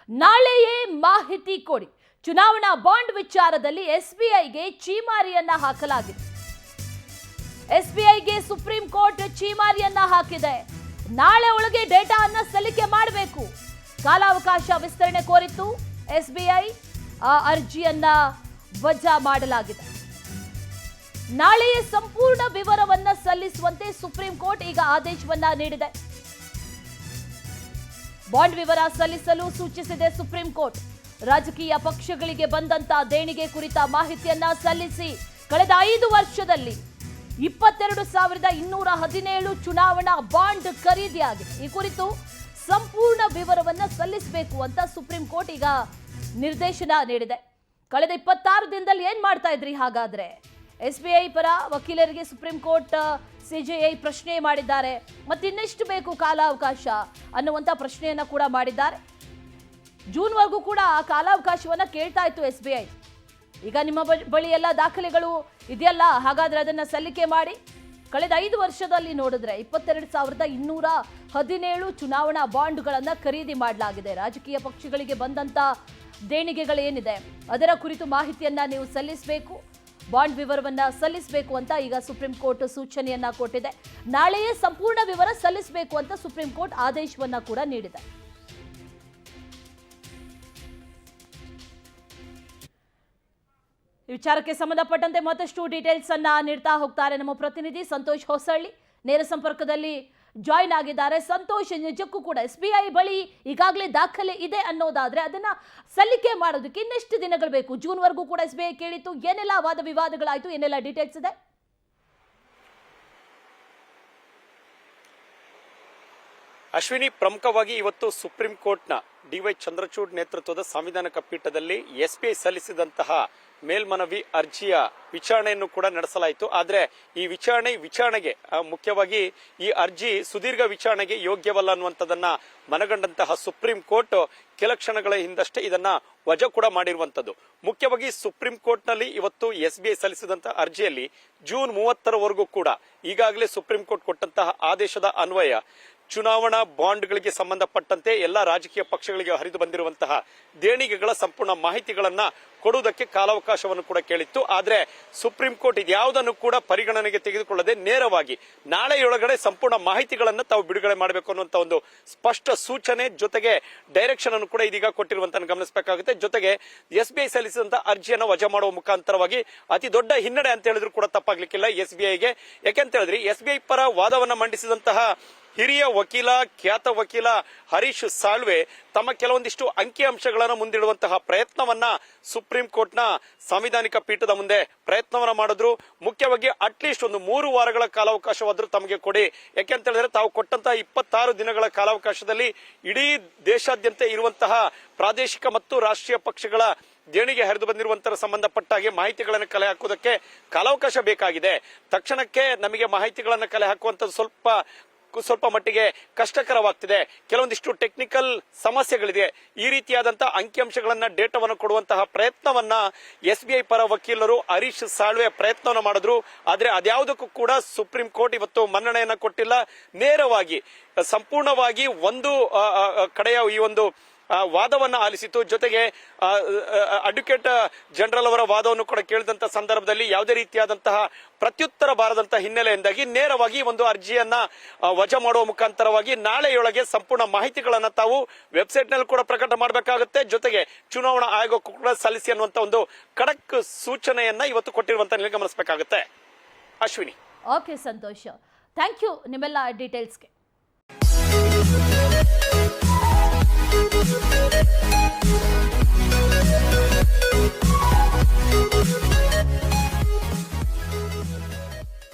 ನಾಳೆಯೇ ಮಾಹಿತಿ ಕೊಡಿ. ಚುನಾವಣಾ ಬಾಂಡ್ ವಿಚಾರದಲ್ಲಿ ಎಸ್ಬಿಐಗೆ ಚೀಮಾರಿಯನ್ನ ಹಾಕಲಾಗಿದೆ. ಎಸ್ಬಿಐಗೆ ಸುಪ್ರೀಂ ಕೋರ್ಟ್ ಚೀಮಾರಿಯನ್ನ ಹಾಕಿದೆ. ನಾಳೆ ಒಳಗೆ ಡೇಟಾವನ್ನ ಸಲ್ಲಿಕೆ ಮಾಡಬೇಕು. ಕಾಲಾವಕಾಶ ವಿಸ್ತರಣೆ ಕೋರಿತ್ತು ಎಸ್ಬಿಐ. ಅರ್ಜಿಯನ್ನ ವಜಾ ಮಾಡಲಾಗಿದೆ. ನಾಳೆಯೇ ಸಂಪೂರ್ಣ ವಿವರವನ್ನ ಸಲ್ಲಿಸುವಂತೆ ಸುಪ್ರೀಂ ಕೋರ್ಟ್ ಈಗ ಆದೇಶವನ್ನ ನೀಡಿದೆ. ಬಾಂಡ್ ವಿವರ ಸಲ್ಲಿಸಲು ಸೂಚಿಸಿದೆ ಸುಪ್ರೀಂ ಕೋರ್ಟ್. ರಾಜಕೀಯ ಪಕ್ಷಗಳಿಗೆ ಬಂದಂತ ದೇಣಿಗೆ ಕುರಿತ ಮಾಹಿತಿಯನ್ನ ಸಲ್ಲಿಸಿ. ಕಳೆದ 5 ವರ್ಷದಲ್ಲಿ 22,217 ಚುನಾವಣಾ ಬಾಂಡ್ ಖರೀದಿಯಾಗಿದೆ. ಈ ಕುರಿತು ಸಂಪೂರ್ಣ ವಿವರವನ್ನ ಸಲ್ಲಿಸಬೇಕು ಅಂತ ಸುಪ್ರೀಂ ಕೋರ್ಟ್ ಈಗ ನಿರ್ದೇಶನ ನೀಡಿದೆ. ಕಳೆದ 26 ದಿನದಲ್ಲಿ ಏನ್ ಮಾಡ್ತಾ ಇದ್ರಿ ಹಾಗಾದ್ರೆ? ಎಸ್ಬಿಐ ಪರ ವಕೀಲರಿಗೆ ಸುಪ್ರೀಂ ಕೋರ್ಟ್ ಸಿಜೆಐ ಪ್ರಶ್ನೆ ಮಾಡಿದ್ದಾರೆ. ಮತ್ತಿನ್ನೆಷ್ಟು ಬೇಕು ಕಾಲಾವಕಾಶ ಅನ್ನುವಂತ ಪ್ರಶ್ನೆಯನ್ನ ಕೂಡ ಮಾಡಿದ್ದಾರೆ. ಜೂನ್ವರೆಗೂ ಕೂಡ ಆ ಕಾಲಾವಕಾಶವನ್ನ ಕೇಳ್ತಾ ಇತ್ತು ಎಸ್ಬಿಐ. ಈಗ ನಿಮ್ಮ ಬಳಿ ಎಲ್ಲ ದಾಖಲೆಗಳು ಇದೆಯಲ್ಲ, ಹಾಗಾದ್ರೆ ಅದನ್ನ ಸಲ್ಲಿಕೆ ಮಾಡಿ. ಕಳೆದ 5 ವರ್ಷದಲ್ಲಿ ನೋಡಿದ್ರೆ 22,217 ಚುನಾವಣಾ ಬಾಂಡ್ಗಳನ್ನ ಖರೀದಿ ಮಾಡಲಾಗಿದೆ. ರಾಜಕೀಯ ಪಕ್ಷಗಳಿಗೆ ಬಂದಂತ ದೇಣಿಗೆಗಳೇನಿದೆ ಅದರ ಕುರಿತು ಮಾಹಿತಿಯನ್ನ ನೀವು ಸಲ್ಲಿಸಬೇಕು. ಬಾಂಡ್ ವಿವರವನ್ನ ಸಲ್ಲಿಸಬೇಕು ಅಂತ ಈಗ ಸುಪ್ರೀಂ ಕೋರ್ಟ್ ಸೂಚನೆಯನ್ನ ಕೊಟ್ಟಿದೆ. ನಾಳೆಯೇ ಸಂಪೂರ್ಣ ವಿವರ ಸಲ್ಲಿಸಬೇಕು ಅಂತ ಸುಪ್ರೀಂ ಕೋರ್ಟ್ ಆದೇಶವನ್ನ ಕೂಡ ನೀಡಿದೆ. ಈ ವಿಚಾರಕ್ಕೆ ಸಂಬಂಧಪಟ್ಟಂತೆ ಮತ್ತಷ್ಟು ಡೀಟೇಲ್ಸ್ ಅನ್ನ ನೀಡ್ತಾ ಹೋಗ್ತಾರೆ ನಮ್ಮ ಪ್ರತಿನಿಧಿ ಸಂತೋಷ್ ಹೊಸಳ್ಳಿ. ನೇರ ಸಂಪರ್ಕದಲ್ಲಿ ಜಾಯಿನ್ ಆಗಿದ್ದಾರೆ. ಸಂತೋಷ್, ನಿಜಕ್ಕೂ ಕೂಡ ಎಸ್ಬಿಐ ಬಳಿ ಈಗಾಗಲೇ ದಾಖಲೆ ಇದೆ ಅನ್ನೋದಾದ್ರೆ ಅದನ್ನ ಸಲ್ಲಿಕೆ ಮಾಡೋದಕ್ಕೆ ಇನ್ನೆಷ್ಟು ದಿನಗಳು ಬೇಕು? ಜೂನ್ವರೆಗೂ ಕೂಡ ಎಸ್ಬಿಐ ಕೇಳಿತ್ತು. ಏನೆಲ್ಲ ವಾದ ವಿವಾದಗಳಾಯ್ತು, ಏನೆಲ್ಲ ಡೀಟೇಲ್ಸ್ ಇದೆ? ಅಶ್ವಿನಿ, ಪ್ರಮುಖವಾಗಿ ಇವತ್ತು ಸುಪ್ರೀಂ ಕೋರ್ಟ್ನ ಡಿವೈ ಚಂದ್ರಚೂಡ್ ನೇತೃತ್ವದ ಸಾಂವಿಧಾನಿಕ ಪೀಠದಲ್ಲಿ ಎಸ್ಬಿಐ ಸಲ್ಲಿಸಿದಂತಹ ಮೇಲ್ಮನವಿ ಅರ್ಜಿಯ ವಿಚಾರಣೆಯನ್ನು ಕೂಡ ನಡೆಸಲಾಯಿತು. ಆದರೆ ಈ ವಿಚಾರಣೆಗೆ ಮುಖ್ಯವಾಗಿ ಈ ಅರ್ಜಿ ಸುದೀರ್ಘ ವಿಚಾರಣೆಗೆ ಯೋಗ್ಯವಲ್ಲ ಅನ್ನುವಂಥದ್ದನ್ನ ಮನಗಂಡಂತಹ ಸುಪ್ರೀಂ ಕೋರ್ಟ್ ಕೆಲ ಕ್ಷಣಗಳ ಹಿಂದಷ್ಟೇ ಇದನ್ನ ವಜಾ ಕೂಡ ಮಾಡಿರುವಂತದ್ದು. ಮುಖ್ಯವಾಗಿ ಸುಪ್ರೀಂ ಕೋರ್ಟ್ ನಲ್ಲಿ ಇವತ್ತು ಎಸ್ಬಿಐ ಸಲ್ಲಿಸಿದಂತಹ ಅರ್ಜಿಯಲ್ಲಿ ಜೂನ್ 30ರವರೆಗೂ ಕೂಡ ಈಗಾಗಲೇ ಸುಪ್ರೀಂ ಕೋರ್ಟ್ ಕೊಟ್ಟಂತಹ ಆದೇಶದ ಅನ್ವಯ ಚುನಾವಣಾ ಬಾಂಡ್ಗಳಿಗೆ ಸಂಬಂಧಪಟ್ಟಂತೆ ಎಲ್ಲ ರಾಜಕೀಯ ಪಕ್ಷಗಳಿಗೆ ಹರಿದು ಬಂದಿರುವಂತಹ ದೇಣಿಗೆಗಳ ಸಂಪೂರ್ಣ ಮಾಹಿತಿಗಳನ್ನ ಕೊಡುವುದಕ್ಕೆ ಕಾಲಾವಕಾಶವನ್ನು ಕೂಡ ಕೇಳಿತ್ತು. ಆದ್ರೆ ಸುಪ್ರೀಂ ಕೋರ್ಟ್ ಇದ್ಯಾವುದನ್ನು ಕೂಡ ಪರಿಗಣನೆಗೆ ತೆಗೆದುಕೊಳ್ಳದೆ ನೇರವಾಗಿ ನಾಳೆಯೊಳಗಡೆ ಸಂಪೂರ್ಣ ಮಾಹಿತಿಗಳನ್ನ ತಾವು ಬಿಡುಗಡೆ ಮಾಡಬೇಕು ಅನ್ನುವಂತ ಒಂದು ಸ್ಪಷ್ಟ ಸೂಚನೆ ಜೊತೆಗೆ ಡೈರೆಕ್ಷನ್ ಅನ್ನು ಕೂಡ ಇದೀಗ ಕೊಟ್ಟಿರುವಂತ ಗಮನಿಸಬೇಕಾಗುತ್ತೆ. ಜೊತೆಗೆ ಎಸ್ಬಿಐ ಸಲ್ಲಿಸಿದಂತಹ ಅರ್ಜಿಯನ್ನು ವಜಾ ಮಾಡುವ ಮುಖಾಂತರವಾಗಿ ಅತಿ ದೊಡ್ಡ ಹಿನ್ನಡೆ ಅಂತ ಹೇಳಿದ್ರು ಕೂಡ ತಪ್ಪಾಗ್ಲಿಕ್ಕಿಲ್ಲ ಎಸ್ಬಿಐಗೆ. ಯಾಕೆಂತ ಹೇಳಿದ್ರೆ ಎಸ್ಬಿಐ ಪರ ವಾದವನ್ನ ಮಂಡಿಸಿದಂತಹ ಹಿರಿಯ ವಕೀಲ, ಖ್ಯಾತ ವಕೀಲ ಹರೀಶ್ ಸಾಳ್ವೆ ತಮ್ಮ ಕೆಲವೊಂದಿಷ್ಟು ಅಂಕಿಅಂಶಗಳನ್ನು ಮುಂದಿಡುವಂತಹ ಪ್ರಯತ್ನವನ್ನ ಸುಪ್ರೀಂ ಕೋರ್ಟ್ನ ಸಾಂವಿಧಾನಿಕ ಪೀಠದ ಮುಂದೆ ಪ್ರಯತ್ನವನ್ನ ಮಾಡಿದ್ರು. ಮುಖ್ಯವಾಗಿ ಅಟ್ಲೀಸ್ಟ್ ಒಂದು 3 ವಾರಗಳ ಕಾಲಾವಕಾಶವಾದ್ರೂ ತಮಗೆ ಕೊಡಿ. ಯಾಕೆಂತ ಹೇಳಿದ್ರೆ ತಾವು ಕೊಟ್ಟಂತಹ 26 ದಿನಗಳ ಕಾಲಾವಕಾಶದಲ್ಲಿ ಇಡೀ ದೇಶಾದ್ಯಂತ ಇರುವಂತಹ ಪ್ರಾದೇಶಿಕ ಮತ್ತು ರಾಷ್ಟ್ರೀಯ ಪಕ್ಷಗಳ ದೇಣಿಗೆ ಹರಿದು ಬಂದಿರುವಂತಹ ಸಂಬಂಧಪಟ್ಟಾಗೆ ಮಾಹಿತಿಗಳನ್ನು ಕಲೆ ಹಾಕುವುದಕ್ಕೆ ಕಾಲಾವಕಾಶ ಬೇಕಾಗಿದೆ. ತಕ್ಷಣಕ್ಕೆ ನಮಗೆ ಮಾಹಿತಿಗಳನ್ನು ಕಲೆ ಹಾಕುವಂತದ್ದು ಸ್ವಲ್ಪ ಮಟ್ಟಿಗೆ ಕಷ್ಟಕರವಾಗ್ತಿದೆ. ಕೆಲವೊಂದಿಷ್ಟು ಟೆಕ್ನಿಕಲ್ ಸಮಸ್ಯೆಗಳಿದೆ. ಈ ರೀತಿಯಾದಂತಹ ಅಂಕಿಅಂಶಗಳನ್ನ ಡೇಟಾವನ್ನು ಕೊಡುವಂತಹ ಪ್ರಯತ್ನವನ್ನ ಎಸ್ಬಿಐ ಪರ ವಕೀಲರು ಹರೀಶ್ ಸಾಳ್ವೆ ಪ್ರಯತ್ನವನ್ನ ಮಾಡಿದ್ರು. ಆದ್ರೆ ಅದ್ಯಾವುದಕ್ಕೂ ಕೂಡ ಸುಪ್ರೀಂ ಕೋರ್ಟ್ ಇವತ್ತು ಮನ್ನಣೆಯನ್ನ ಕೊಟ್ಟಿಲ್ಲ. ನೇರವಾಗಿ ಸಂಪೂರ್ಣವಾಗಿ ಒಂದು ಕಡೆಯ ಈ ಒಂದು ವಾದವನ್ನ ಆಲಿಸಿತು. ಜೊತೆಗೆ ಅಡ್ವೊಕೇಟ್ ಜನರಲ್ ಅವರ ವಾದವನ್ನು ಕೂಡ ಕೇಳಿದಂತ ಸಂದರ್ಭದಲ್ಲಿ ಯಾವುದೇ ರೀತಿಯಾದಂತಹ ಪ್ರತ್ಯುತ್ತರ ಬಾರದಂತಹ ಹಿನ್ನೆಲೆಯಿಂದಾಗಿ ನೇರವಾಗಿ ಒಂದು ಅರ್ಜಿಯನ್ನ ವಜಾ ಮಾಡುವ ಮುಖಾಂತರವಾಗಿ ನಾಳೆಯೊಳಗೆ ಸಂಪೂರ್ಣ ಮಾಹಿತಿಗಳನ್ನ ತಾವು ವೆಬ್ಸೈಟ್ ನಲ್ಲಿ ಕೂಡ ಪ್ರಕಟ ಮಾಡಬೇಕಾಗುತ್ತೆ. ಜೊತೆಗೆ ಚುನಾವಣಾ ಆಯೋಗಕ್ಕೂ ಕೂಡ ಸಲ್ಲಿಸಿ ಅನ್ನುವಂತ ಒಂದು ಖಡಕ್ ಸೂಚನೆಯನ್ನ ಇವತ್ತು ಕೊಟ್ಟಿರುವಂತ ಗಮನಿಸಬೇಕಾಗುತ್ತೆ. Ashwini. Okay Santosh, thank you ನಿಮ್ಮೆಲ್ಲ ಡೀಟೇಲ್ಸ್ಗೆ.